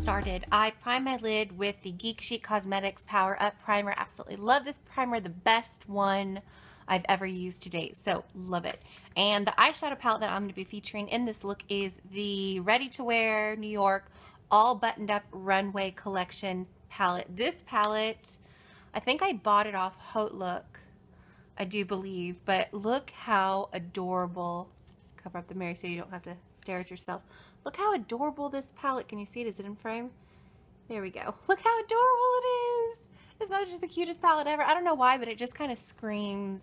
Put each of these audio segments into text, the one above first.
started, I prime my lid with the Geek Chic Cosmetics Power Up Primer. Absolutely love this primer, the best one I've ever used to date, so love it. And the eyeshadow palette that I'm going to be featuring in this look is the Ready to Wear New York All Buttoned Up Runway Collection palette. This palette, I think I bought it off Hautelook, I do believe, but look how adorable. Cover up the mirror so you don't have to stare at yourself. Look how adorable this palette, can you see it? Is it in frame? There we go. Look how adorable it is. Isn't that just the cutest palette ever? I don't know why, but it just kind of screams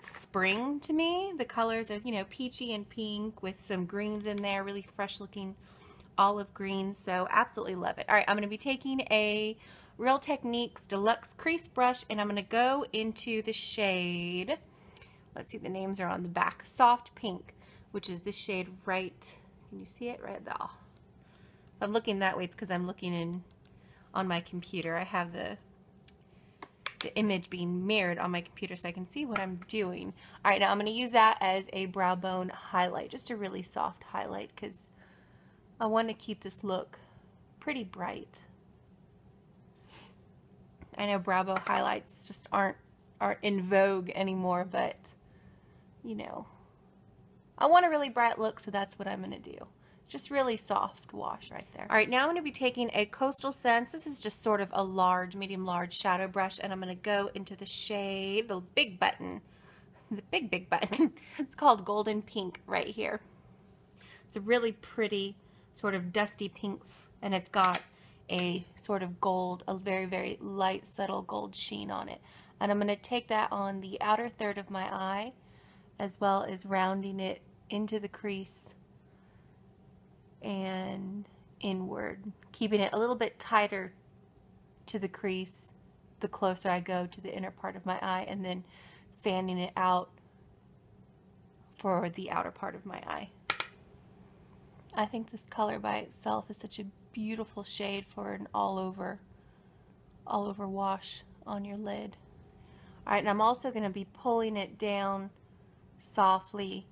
spring to me. The colors are, you know, peachy and pink with some greens in there, really fresh looking olive greens, so absolutely love it. All right, I'm going to be taking a Real Techniques Deluxe Crease Brush, and I'm going to go into the shade, let's see, the names are on the back, Soft Pink, which is the shade right, can you see it? Right there. If I'm looking that way, it's because I'm looking on my computer. I have the image being mirrored on my computer so I can see what I'm doing. All right, now I'm going to use that as a brow bone highlight, just a really soft highlight, because I want to keep this look pretty bright. I know brow bone highlights just aren't in vogue anymore, but you know, I want a really bright look, so that's what I'm going to do. Just really soft wash right there. All right, now I'm going to be taking a Coastal Scents. This is just sort of a large, medium large shadow brush, and I'm going to go into the shade, the big button, the big button. It's called Golden Pink right here. It's a really pretty sort of dusty pink, and it's got a sort of gold, a very, very light, subtle gold sheen on it. And I'm going to take that on the outer third of my eye, as well as rounding it into the crease and inward, keeping it a little bit tighter to the crease the closer I go to the inner part of my eye, and then fanning it out for the outer part of my eye. I think this color by itself is such a beautiful shade for an all over wash on your lid. All right, and I'm also going to be pulling it down softly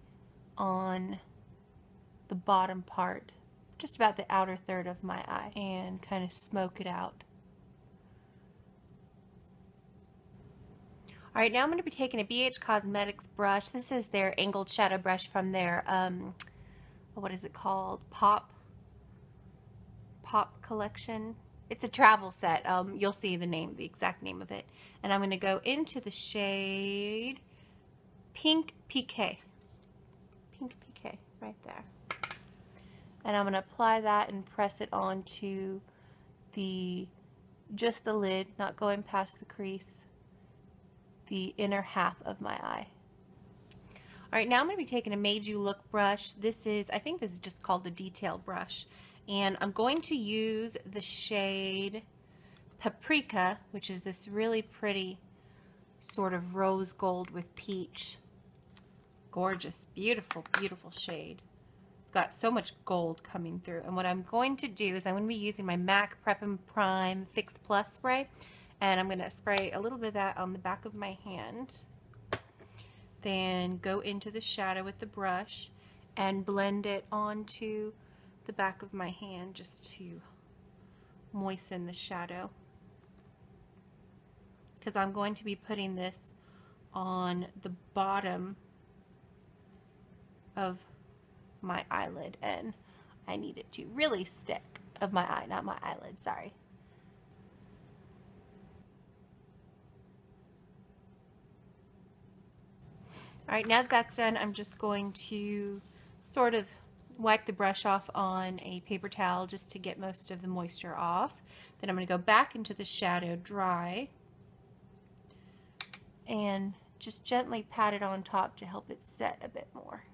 on the bottom part, just about the outer third of my eye, and kind of smoke it out. All right, now I'm going to be taking a BH Cosmetics brush. This is their angled shadow brush from their, what is it called? Pop collection. It's a travel set. You'll see the name, the exact name of it. And I'm going to go into the shade Pink PK. Pink PK, right there. And I'm going to apply that and press it onto just the lid, not going past the crease, the inner half of my eye. All right, now I'm going to be taking a Made You Look brush. I think this is just called the Detail brush. And I'm going to use the shade Paprika, which is this really pretty sort of rose gold with peach. Gorgeous, beautiful, beautiful shade. It's got so much gold coming through. And what I'm going to do is I'm going to be using my MAC Prep and Prime Fix Plus spray. And I'm going to spray a little bit of that on the back of my hand. Then go into the shadow with the brush and blend it onto the back of my hand just to moisten the shadow, because I'm going to be putting this on the bottom of my eyelid, and I need it to really stick, of my eye, not my eyelid, sorry. All right, now that that's done, I'm just going to sort of wipe the brush off on a paper towel just to get most of the moisture off. Then I'm going to go back into the shadow dry and just gently pat it on top to help it set a bit more.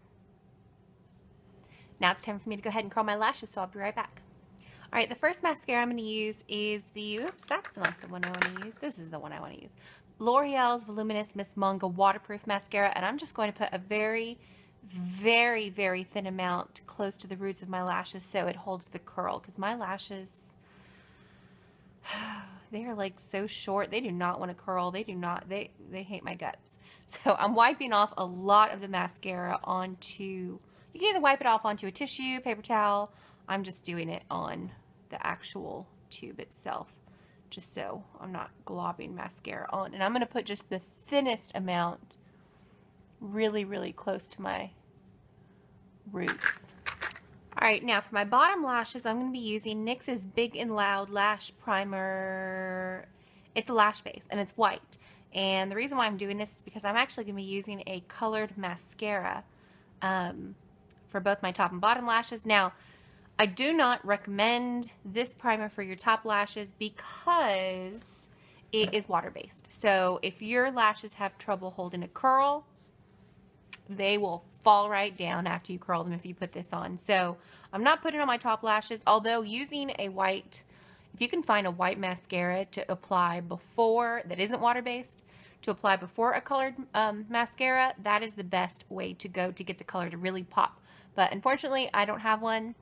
Now it's time for me to go ahead and curl my lashes, so I'll be right back. All right, the first mascara I'm going to use is the, oops, that's not the one I want to use. This is the one I want to use. L'Oreal's Voluminous Miss Monga Waterproof Mascara, and I'm just going to put a very, very, very thin amount close to the roots of my lashes so it holds the curl, because my lashes, they are like so short. They do not want to curl. They do not, they hate my guts. So I'm wiping off a lot of the mascara onto, you can either wipe it off onto a tissue, paper towel. I'm just doing it on the actual tube itself, just so I'm not globbing mascara on. And I'm going to put just the thinnest amount really, really close to my roots. Alright, now for my bottom lashes, I'm going to be using NYX's Big and Loud Lash Primer. It's a lash base, and it's white. And the reason why I'm doing this is because I'm actually going to be using a colored mascara for both my top and bottom lashes. Now, I do not recommend this primer for your top lashes because it is water-based. So if your lashes have trouble holding a curl, they will fall right down after you curl them if you put this on. So I'm not putting it on my top lashes, although using a white, if you can find a white mascara to apply before, that isn't water-based, to apply before a colored mascara, that is the best way to go to get the color to really pop. But unfortunately, I don't have one.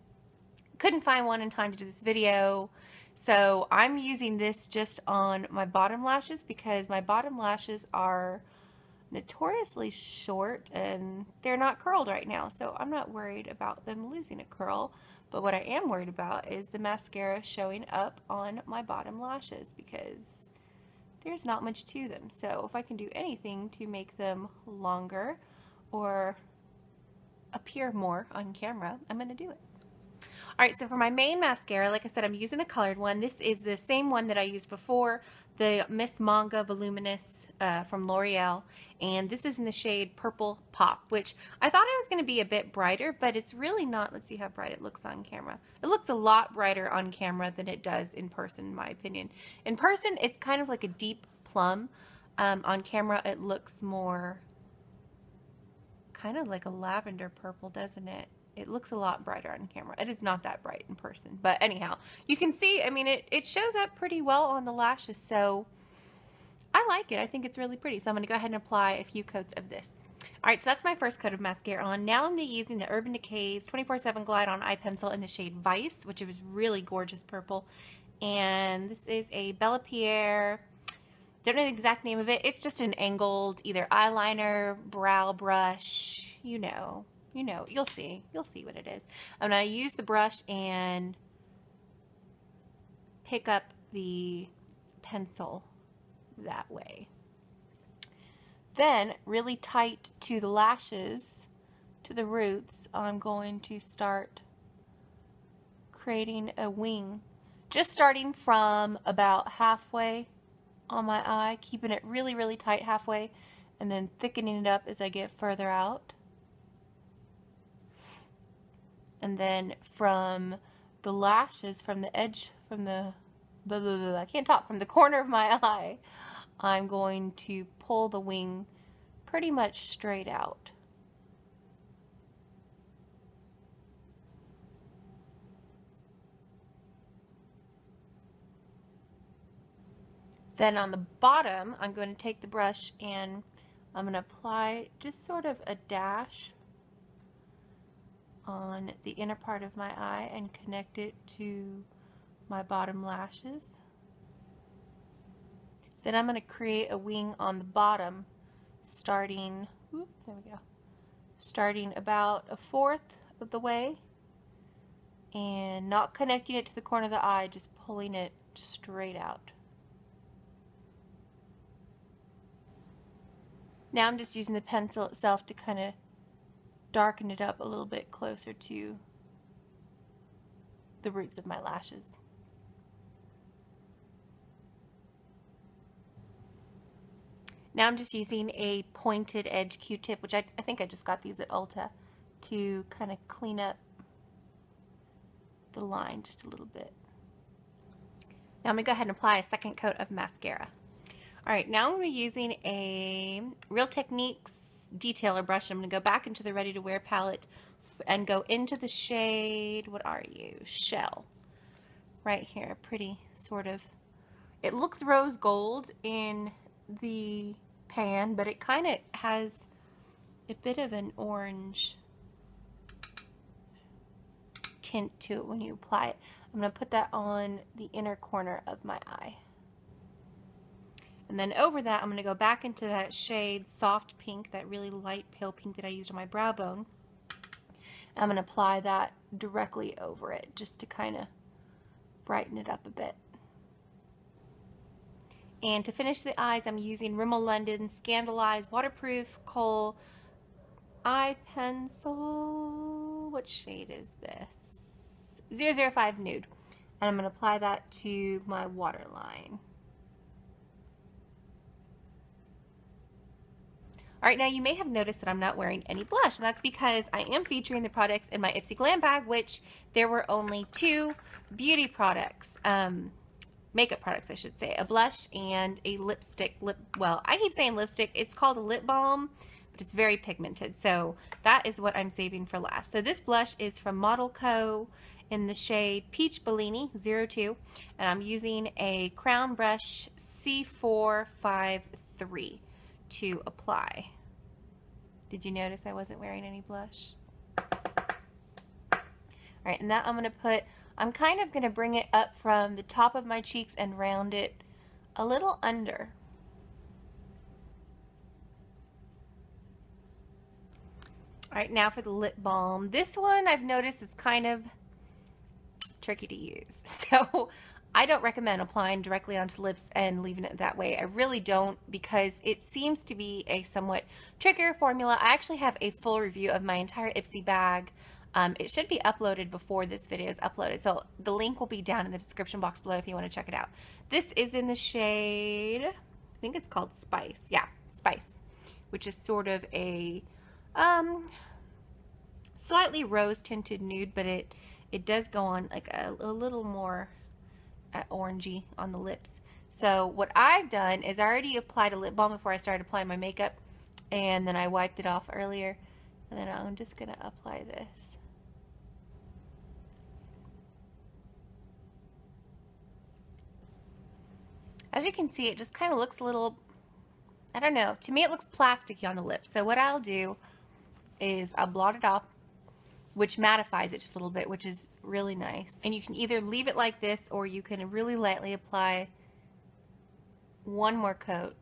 Couldn't find one in time to do this video. So I'm using this just on my bottom lashes because my bottom lashes are notoriously short and they're not curled right now. So I'm not worried about them losing a curl. But what I am worried about is the mascara showing up on my bottom lashes because there's not much to them. So if I can do anything to make them longer or appear more on camera, I'm going to do it. Alright, so for my main mascara, like I said, I'm using a colored one. This is the same one that I used before, the Miss Manga Voluminous from L'Oreal. And this is in the shade Purple Pop, which I thought it was going to be a bit brighter, but it's really not. Let's see how bright it looks on camera. It looks a lot brighter on camera than it does in person, in my opinion. In person, it's kind of like a deep plum. On camera, it looks more kind of like a lavender purple, doesn't it? It looks a lot brighter on camera. It is not that bright in person. But anyhow, you can see, I mean, it shows up pretty well on the lashes, so I like it. I think it's really pretty. So I'm going to go ahead and apply a few coats of this. Alright, so that's my first coat of mascara on. Now I'm going to be using the Urban Decay's 24/7 Glide On Eye Pencil in the shade Vice, which is really gorgeous purple. And this is a Bella Pierre. Don't know the exact name of it. It's just an angled either eyeliner, brow brush, you know, you'll see what it is. I'm going to use the brush and pick up the pencil that way. Then, really tight to the lashes, to the roots, I'm going to start creating a wing. Just starting from about halfway on my eye, keeping it really, really tight halfway, and then thickening it up as I get further out. And then from the lashes, from the edge, from the, I can't talk, from the corner of my eye, I'm going to pull the wing pretty much straight out. Then on the bottom, I'm going to take the brush and I'm going to apply just sort of a dash on the inner part of my eye and connect it to my bottom lashes. Then I'm going to create a wing on the bottom starting, there we go, starting about 1/4 of the way and not connecting it to the corner of the eye, just pulling it straight out. Now I'm just using the pencil itself to kind of darken it up a little bit closer to the roots of my lashes. Now I'm just using a pointed edge Q-tip, which I think I just got these at Ulta, to kind of clean up the line just a little bit. Now I'm going to go ahead and apply a second coat of mascara. Alright, now I'm going to be using a Real Techniques detailer brush. I'm going to go back into the Ready to Wear palette and go into the shade, what are you? Shell. Right here, pretty sort of, it looks rose gold in the pan, but it kind of has a bit of an orange tint to it when you apply it. I'm going to put that on the inner corner of my eye. And then over that, I'm going to go back into that shade Soft Pink, that really light pale pink that I used on my brow bone. I'm going to apply that directly over it just to kind of brighten it up a bit. And to finish the eyes, I'm using Rimmel London Scandaleyes Waterproof Kohl Eye Pencil. What shade is this? 005 Nude. And I'm going to apply that to my waterline. Alright, now you may have noticed that I'm not wearing any blush, and that's because I am featuring the products in my Ipsy Glambag, which there were only 2 beauty products, makeup products I should say, a blush and a lipstick, well, I keep saying lipstick, it's called a lip balm, but it's very pigmented, so that is what I'm saving for last. So this blush is from Model Co. in the shade Peach Bellini 02, and I'm using a Crown Brush C453 to apply. Did you notice I wasn't wearing any blush? Alright, and that I'm kind of going to bring it up from the top of my cheeks and round it a little under. Alright, now for the lip balm. This one I've noticed is kind of tricky to use. So I don't recommend applying directly onto the lips and leaving it that way. I really don't, because it seems to be a somewhat trickier formula. I actually have a full review of my entire Ipsy bag. It should be uploaded before this video is uploaded, so the link will be down in the description box below if you want to check it out. This is in the shade, I think it's called Spice. Yeah, Spice, which is sort of a slightly rose tinted nude, but it does go on like a little more orangey on the lips. So what I've done is I already applied a lip balm before I started applying my makeup, and then I wiped it off earlier, and then I'm just gonna apply this. As you can see, it just kind of looks a little, I don't know, to me it looks plasticky on the lips. So what I'll do is I'll blot it off, which mattifies it just a little bit, which is really nice. And you can either leave it like this, or you can really lightly apply one more coat.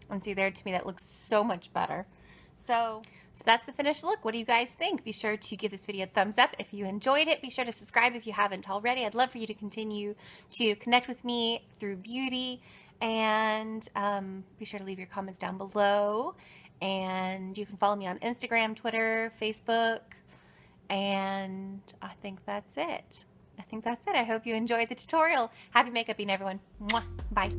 And see there, to me that looks so much better. So that's the finished look. What do you guys think? Be sure to give this video a thumbs up if you enjoyed it. Be sure to subscribe if you haven't already. I'd love for you to continue to connect with me through beauty. And be sure to leave your comments down below. And you can follow me on Instagram, Twitter, Facebook. And I think that's it. I hope you enjoyed the tutorial. Happy makeuping, everyone. Mwah. Bye.